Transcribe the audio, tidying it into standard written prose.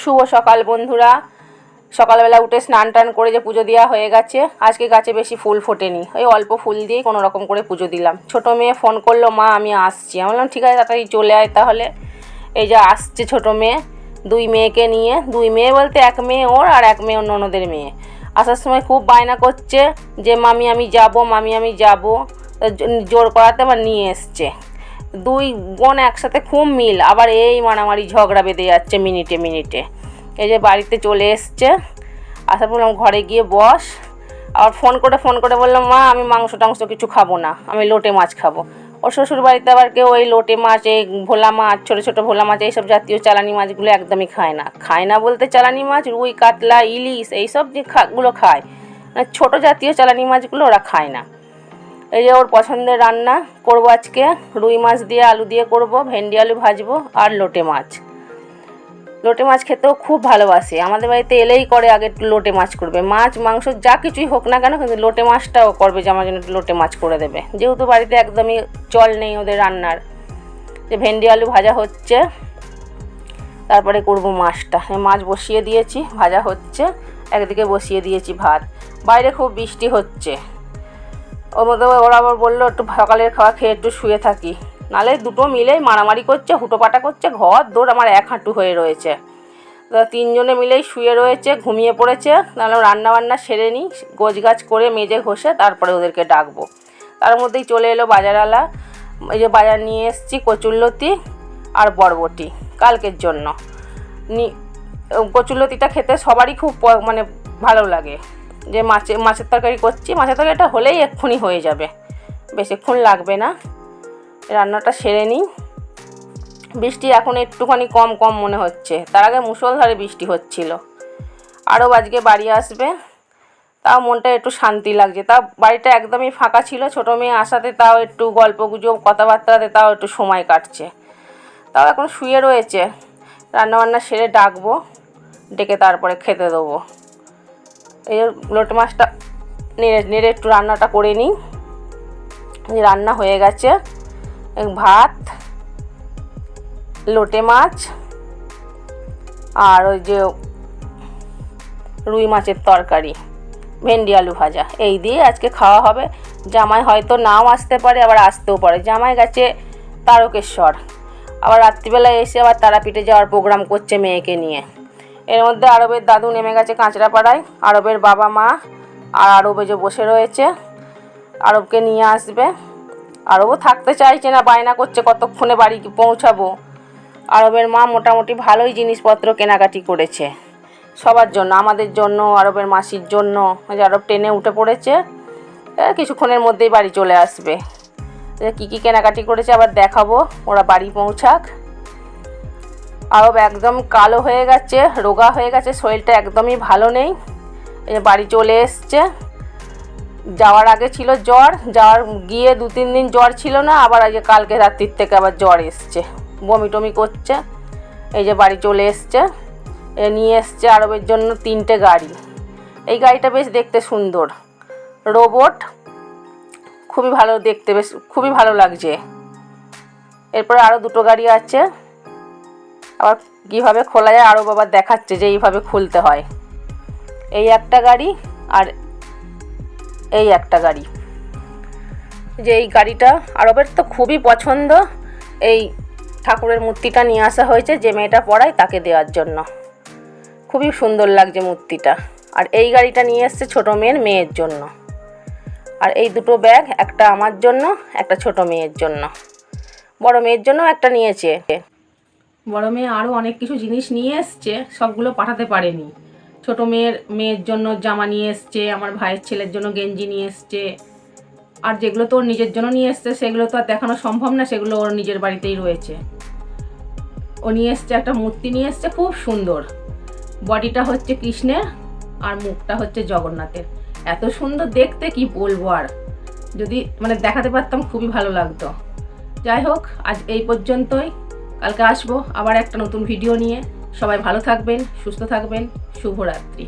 শুভ সকাল বন্ধুরা। সকালবেলা উঠে স্নান টান করে যে পুজো দেওয়া হয়ে গেছে। আজকে গাছে বেশি ফুল ফোটেনি, ওই অল্প ফুল দিয়েই কোনো রকম করে পুজো দিলাম। ছোটো মেয়ে ফোন করলো, মা আমি আসছি। আমি বললাম ঠিক আছে, তাড়াতাড়ি চলে আয় তাহলে। এই যে আসছে ছোটো মেয়ে, দুই মেয়েকে নিয়ে। দুই মেয়ে বলতে এক মেয়ে ওর আর এক মেয়ে ওর ননদের মেয়ে। আসার সময় খুব বায়না করছে যে মামি আমি যাব, মামি আমি যাব। জোর করাতে আবার নিয়ে এসছে। দুই বোন একসাথে খুব মিল, আবার এই মারামারি ঝগড়া বেঁধে যাচ্ছে মিনিটে মিনিটে। এই যে বাড়িতে চলে এসছে, আসার বললাম ঘরে গিয়ে বস। আবার ফোন করে বললাম মা আমি মাংস টাংস কিছু খাবো না, আমি লোটে মাছ খাবো। ওর শ্বশুর বাড়িতে আবার কেউ ওই লোটে মাছ, এই ভোলা মাছ, ছোটো ছোটো ভোলা মাছ, এইসব জাতীয় চালানি মাছগুলো একদমই খায় না বলতে চালানি মাছ রুই কাতলা ইলিশ এইসব যেগুলো খায়, মানে ছোটো জাতীয় চালানি মাছগুলো ওরা খায় না। এই যে ওর পছন্দের রান্না করবো আজকে, রুই মাছ দিয়ে আলু দিয়ে করব, ভেন্ডি আলু ভাজবো আর লোটে মাছ। লোটে মাছ খেতেও খুব ভালোবাসে, আমাদের বাড়িতে এলেই করে আগে একটু লোটে মাছ করবে। মাছ মাংস যা কিছুই হোক না কেন, কিন্তু লোটে মাছটাও করবে যে আমার জন্য একটু লোটে মাছ করে দেবে, যেহেতু বাড়িতে একদমই চল নেই ওদের রান্নার। যে ভেন্ডি আলু ভাজা হচ্ছে, তারপরে করব মাছটা। মাছ বসিয়ে দিয়েছি, ভাজা হচ্ছে, একদিকে বসিয়ে দিয়েছি ভাত। বাইরে খুব বৃষ্টি হচ্ছে। ওর মধ্যে ওরা আবার বললো একটু সকালের খাওয়া খেয়ে একটু শুয়ে থাকি, নাহলে দুটো মিলেই মারামারি করছে, হুটোপাটা করছে। ঘর দৌড় আমার এক হাঁটু হয়ে রয়েছে। তিনজনে মিলেই শুয়ে রয়েছে, ঘুমিয়ে পড়েছে। নাহলে রান্নাবান্না সেরে নিই, গোছগাছ করে মেজে ঘষে তারপরে ওদেরকে ডাকবো। তার মধ্যেই চলে এলো বাজারওয়ালা। এই যে বাজার নিয়ে এসেছি কচুরলতি আর বরবটি কালকের জন্য। কচুরলতিটা খেতে সবারই খুব মানে ভালো লাগে। যে মাছের তরকারি করছি, মাছের তরকারিটা হলেই এক্ষুনি হয়ে যাবে, বেশিক্ষণ লাগবে না। রান্নাটা সেরে নিই। বৃষ্টি এখন একটুখানি কম কম মনে হচ্ছে, তার আগে মুষলধারে বৃষ্টি হচ্ছিল। আরও আজকে বাড়ি আসবে, তাও মনটা একটু শান্তি লাগছে। তাও বাড়িটা একদমই ফাঁকা ছিল, ছোটো মেয়ে আসাতে তাও একটু গল্প গুজব কথাবার্তাতে তাও একটু সময় কাটছে। তাও এখন শুয়ে রয়েছে, রান্নাবান্না সেরে ডাকবো, ডেকে তারপরে খেতে দেবো। এই লোটে মাছটা নেড়ে একটু রান্নাটা করে নিই। রান্না হয়ে গেছে, ভাত, লোটে মাছ আর ওই যে রুই মাছের তরকারি, ভেন্ডি আলু ভাজা, এই দিয়ে আজকে খাওয়া হবে। জামাই হয়তো নাও আসতে পারে, আবার আসতেও পারে। জামাই গেছে তারকেশ্বর, আবার রাত্রিবেলায় এসে আবার তারাপীঠে যাওয়ার প্রোগ্রাম করছে মেয়েকে নিয়ে। এর মধ্যে আরবের দাদু নেমে গেছে কাঁচরাপাড়ায়, আরবের বাবা মা আর আরবে যে বসে রয়েছে, আরবকে নিয়ে আসবে। আরবও থাকতে চাইছে না, বায়না করছে কতক্ষণে বাড়ি পৌঁছাবো। আরবের মা মোটামুটি ভালোই জিনিসপত্র কেনাকাটি করেছে সবার জন্য, আমাদের জন্য, আরবের মাসির জন্য। আরব ট্রেনে উঠে পড়েছে, কিছুক্ষণের মধ্যেই বাড়ি চলে আসবে। কী কী কেনাকাটি করেছে আবার দেখাবো, ওরা বাড়ি পৌঁছাক। আরব একদম কালো হয়ে গেছে, রোগা হয়ে গেছে, শরীরটা একদমই ভালো নেই। এই বাড়ি চলে এসছে। যাওয়ার আগে ছিল জ্বর, গিয়ে 2-3 দিন জ্বর ছিল না, আবার আজকে কালকে রাত্রির থেকে আবার জ্বর এসছে, বমি টমি করছে। এই যে বাড়ি চলে এসছে। নিয়ে এসছে আরবের জন্য 3টে গাড়ি। এই গাড়িটা বেশ দেখতে সুন্দর, রোবট, খুবই ভালো দেখতে, বেশ খুবই ভালো লাগছে। এরপরে আরও 2টো গাড়ি আছে, আবার কীভাবে খোলা যায় আরও বাবা দেখাচ্ছে যে এইভাবে খুলতে হয়। এই একটা গাড়ি আর এই একটা গাড়ি। যে এই গাড়িটা আরবের তো খুবই পছন্দ। এই ঠাকুরের মূর্তিটা নিয়ে আসা হয়েছে, যে মেয়েটা পড়ায় তাকে দেওয়ার জন্য। খুবই সুন্দর লাগছে মূর্তিটা। আর এই গাড়িটা নিয়ে এসছে ছোটো মেয়ের জন্য। আর এই 2টো ব্যাগ, একটা আমার জন্য, একটা ছোটো মেয়ের জন্য। বড় মেয়ের জন্য একটা নিয়েছে। বড় মেয়ে আরও অনেক কিছু জিনিস নিয়ে এসছে, সবগুলো পাঠাতে পারেনি। ছোটো মেয়ের জন্য জামা নিয়ে এসছে, আমার ভাইয়ের ছেলের জন্য গেঞ্জি নিয়ে এসছে। আর যেগুলো তো ওর নিজের জন্য নিয়ে এসছে সেগুলো তো আর দেখানো সম্ভব না, সেগুলো ওর নিজের বাড়িতেই রয়েছে। ও নিয়ে এসছে একটা মূর্তি নিয়ে এসছে, খুব সুন্দর। বডিটা হচ্ছে কৃষ্ণের আর মুখটা হচ্ছে জগন্নাথের। এত সুন্দর দেখতে কি বলবো, আর যদি মানে দেখাতে পারতাম খুবই ভালো লাগতো। যাই হোক, আজ এই পর্যন্তই। কালকে আসবো আবার একটা নতুন ভিডিও নিয়ে। সবাই ভালো থাকবেন, সুস্থ থাকবেন। শুভরাত্রি।